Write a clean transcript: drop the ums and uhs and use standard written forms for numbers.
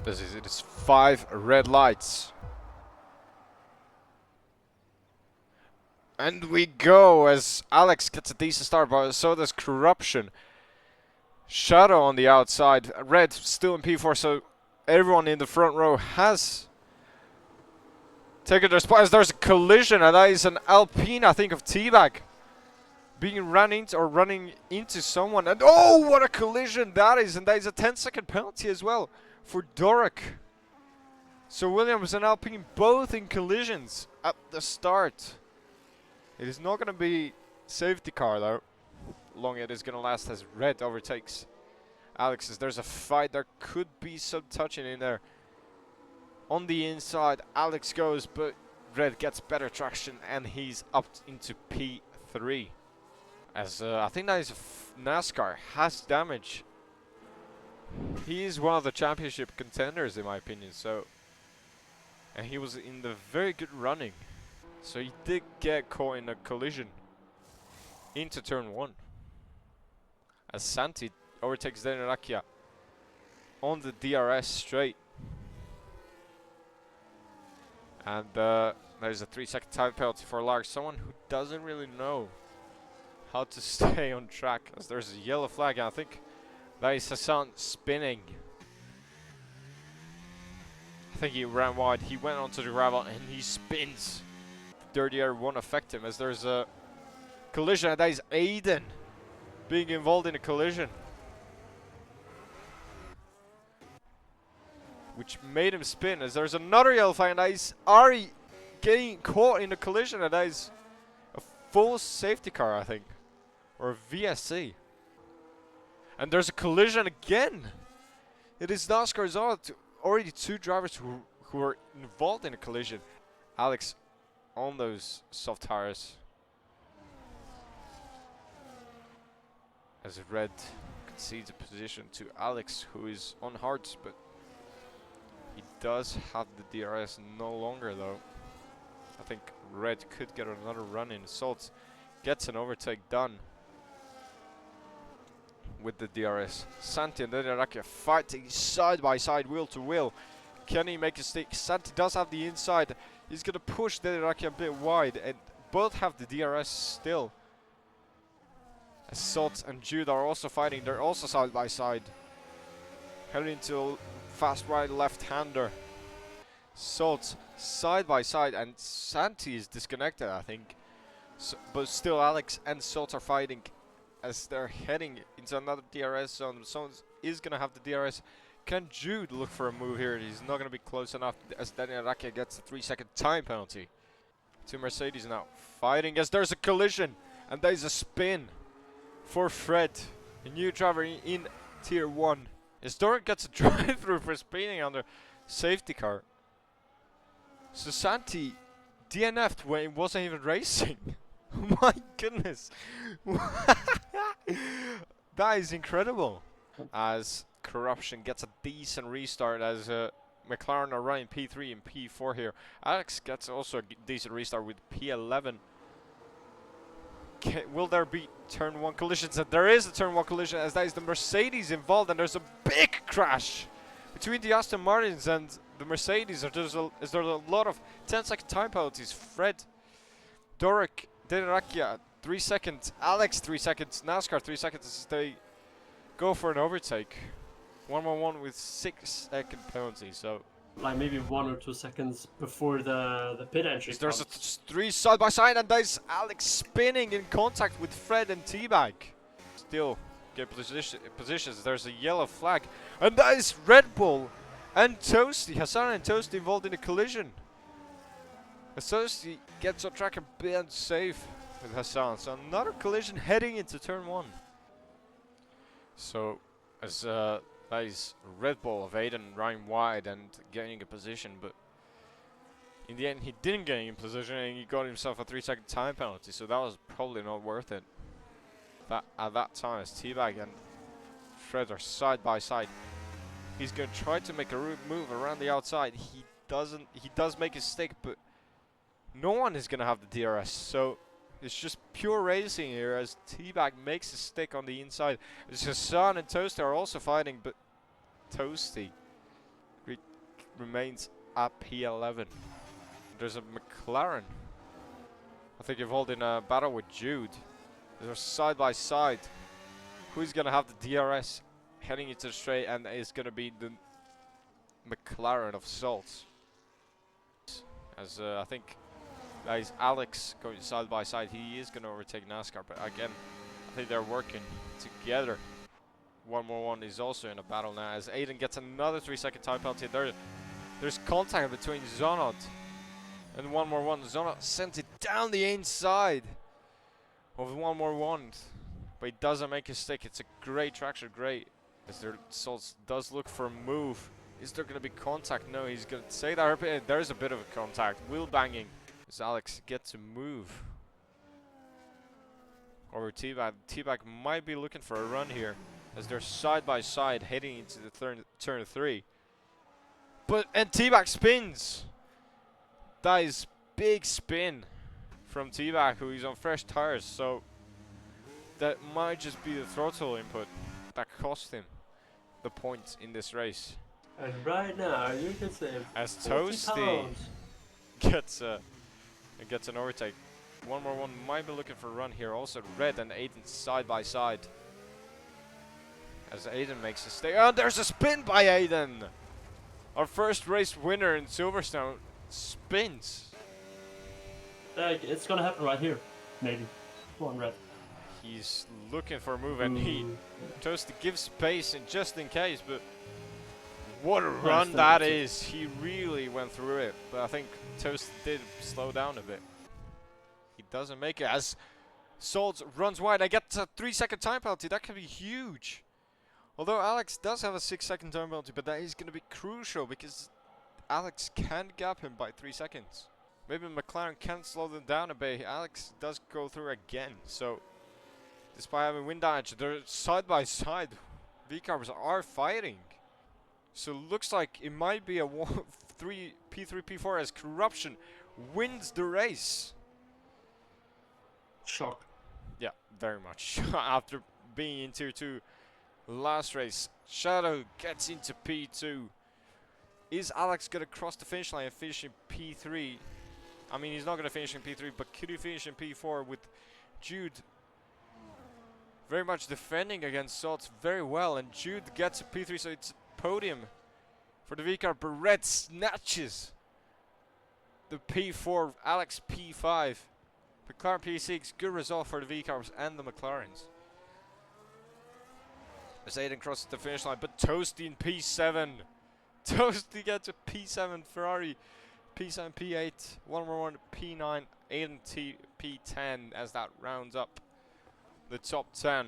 It is 5 red lights. And we go as Alex gets a decent start, but so does Corruption. Shadow on the outside. Red still in P4, so everyone in the front row has taken their spots. There's a collision, and that is an Alpine, I think, of Teabag being run into or running into someone. And oh, what a collision that is! And that is a 10-second penalty as well for Doric. So Williams and Alpine both in collisions at the start. It is not going to be safety car though. Long it is going to last as Red overtakes Alex's. There's a fight. There could be some touching in there. On the inside, Alex goes, but Red gets better traction and he's up into P3. As I think that is NASCAR has damage. He is one of the championship contenders in my opinion. So, and he was in the very good running. So he did get caught in a collision into turn 1. As Santi overtakes Denirakia on the DRS straight. And there's a 3-second time penalty for Lark. Someone who doesn't really know how to stay on track. As there's a yellow flag, and I think that is Hassan spinning. I think he ran wide. He went onto the gravel and he spins. Dirty air won't affect him as there's a collision. And that is Aiden being involved in a collision, which made him spin. As there's another yellow flag, and that is Ari getting caught in a collision, and that is a full safety car, I think, or a VSC. And there's a collision again. It is NASCAR's on. Already 2 drivers who are involved in a collision. Alex on those soft tires. As Red concedes a position to Alex, who is on hards, but he does have the DRS no longer though. I think Red could get another run in. Salt gets an overtake done with the DRS. Santi and Denirakia fighting side by side, wheel to wheel. Can he make a stick? Santi does have the inside. He's going to push Denirakia a bit wide, and both have the DRS still. As Salt and Jude are also fighting. They're also side by side. Heading into a fast right left-hander. Salt side by side, and Santi is disconnected, I think. So, but still Alex and Salt are fighting as they're heading into another DRS zone. Someone is going to have the DRS. Can Jude look for a move here? He's not going to be close enough as Daniel Rakia gets the 3-second time penalty. 2 Mercedes now fighting as there's a collision, and there's a spin for Fred, a new driver in Tier 1. As Doric gets a drive-through for spinning on the safety car. So Santi DNF'd when he wasn't even racing. My goodness. That is incredible. As Corruption gets a decent restart as McLaren are running P3 and P4 here. Alex gets also a decent restart with P11. Will there be turn 1 collisions? And there is a turn 1 collision as that is the Mercedes involved, and there's a big crash between the Aston Martins and the Mercedes. There's a lot of 10-second time penalties. Fred, Doric, Denirakia 3 seconds, Alex 3 seconds, NASCAR 3 seconds as they go for an overtake. 1-1-1 with 6-second penalty. So like maybe 1 or 2 seconds before the pit entry. There's a 3 side by side, and there's Alex spinning in contact with Fred and Teabag. Still get positions. There's a yellow flag, and that is Red Bull and Toasty. Hassan and Toasty involved in a collision. Toasty gets on track and bends safe with Hassan. So another collision heading into turn 1. So as that is Red Bull of Aiden running wide and gaining a position, but in the end he didn't get in position and he got himself a 3-second time penalty, so that was probably not worth it. At that time as Teabag and Fred are side by side. He's going to try to make a move around the outside. He does make a stick, but no one is going to have the DRS, so it's just pure racing here as Teabag makes a stick on the inside. Hassan and Toasty are also fighting, but Toasty remains at P11. There's a McLaren. I think involved in a battle with Jude. They're side by side. Who's gonna have the DRS heading into the straight, and is gonna be the McLaren of Salts. As I think that is Alex going side by side. He is gonna overtake NASCAR, but again, I think they're working together. 1-1 is also in a battle now as Aiden gets another 3-second time penalty. There's contact between Zonot and 1-1. Zonot sent it down the inside of 1-1, but he doesn't make a stick. It's a great traction, great. As their Salts does look for a move. Is there going to be contact? No, he's going to say that. There's a bit of a contact. Wheel banging. As Alex gets a move over T-Bag. T-Bag might be looking for a run here as they're side by side heading into the turn 3. And T-Bag spins. That is big spin from T-Bag, who is on fresh tires. So that might just be the throttle input that cost him the points in this race. And right now, you can save As 40 Toasty pounds. gets an overtake. 1-1 might be looking for a run here. Also, Red and Aiden side by side. As Aiden makes a stay. Oh, there's a spin by Aiden! Our first race winner in Silverstone spins. It's gonna happen right here, maybe. Come on, Red. He's looking for a move, and Toasty gives space and just in case, but what a run that is. He really went through it, but I think Toast did slow down a bit. He doesn't make it as Salts runs wide. I get a 3-second time penalty. That could be huge. Although Alex does have a 6-second time penalty, but that is going to be crucial because Alex can gap him by 3 seconds. Maybe McLaren can slow them down a bit. Alex does go through again, so despite having wind damage, they're side by side. V-Carbs are fighting. So looks like it might be a P3, P4 as Corruption wins the race. Shock. Yeah, very much. After being in Tier 2 last race, Shadow gets into P2. Is Alex going to cross the finish line and finish in P3? I mean, he's not going to finish in P3, but could he finish in P4 with Jude very much defending against Salts very well? And Jude gets a P3, so it's podium for the V-Car, but Red snatches the P4, Alex P5. McLaren P6, good result for the V-Cars and the McLarens. As Aiden crosses the finish line, but Toasty in P7. Toasty gets a P7, Ferrari P7, P8, 1-1, P9, Aiden P10 as that rounds up the top 10.